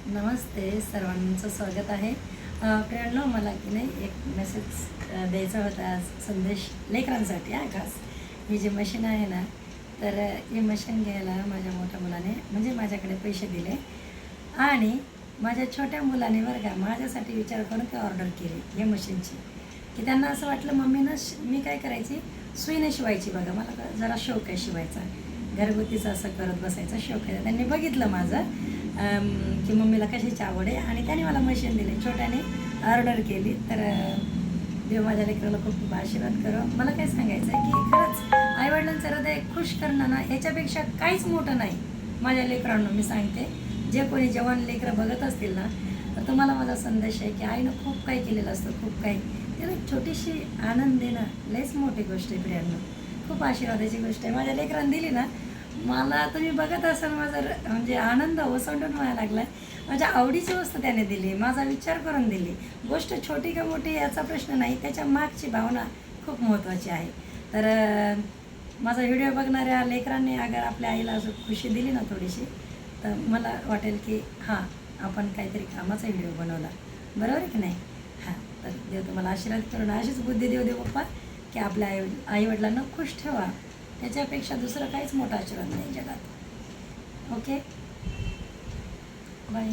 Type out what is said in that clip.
नमस्ते, सर्वांचं स्वागत आहे. प्रियांनो, मला की नाही एक मेसेज द्यायचा होता, आज संदेश लेकरांसाठी आहे खास. ही जी मशीन आहे ना, तर ही मशीन घ्यायला माझ्या मोठ्या मुलाने म्हणजे माझ्याकडे पैसे दिले आणि माझ्या छोट्या मुलाने बरं का माझ्यासाठी विचार करून ती ऑर्डर केली ही मशीनची, की त्यांना असं वाटलं मम्मीनं मी काय करायची, सुईने शिवायची बघा, मला जरा शौक आहे शिवायचा, घरगुतीचं असं करत बसायचा शौक आहे. त्यांनी बघितलं माझं की मम्मीला कशाची आवड आहे आणि त्याने मला मशीन दिली, छोट्याने ऑर्डर केली. तर देव माझ्या लेकराला खूप खूप आशीर्वाद करो. मला काय सांगायचं आहे की खरंच आईवडिलांचं हृदय खुश करणं ना, याच्यापेक्षा काहीच मोठं नाही. माझ्या लेकरांना मी सांगते, जे कोणी जवान लेकरं बघत असतील ना, तर तुम्हाला माझा संदेश आहे की आईनं खूप काही केलेलं असतं, खूप काही. त्याला एक छोटीशी आनंद देणं लयच मोठी गोष्ट आहे प्रियांनो, खूप आशीर्वादाची गोष्ट आहे. माझ्या लेकरांनी दिली ना, मला तुम्ही बघत असाल माझा म्हणजे आनंद ओसंडून व्हायला लागला आहे. माझ्या आवडीची वस्तू त्याने दिली, माझा विचार करून दिली. गोष्ट छोटी का मोठी याचा प्रश्न नाही, त्याच्या मागची भावना खूप महत्त्वाची आहे. तर माझा व्हिडिओ बघणाऱ्या लेकरांनी अगर आपल्या आईला असं खुशी दिली ना थोडीशी, तर मला वाटेल की हां, आपण काहीतरी कामाचा व्हिडिओ बनवला, बरोबर आहे की नाही? हां, तर देव तुम्हाला आशीर्वाद करून अशीच बुद्धी देव देव बाप्पा, की आपल्या आईवडिलांना खुश ठेवा. त्याच्यापेक्षा दुसरं काहीच मोठा आशीर्वाद नाही जगात. Okay, bye.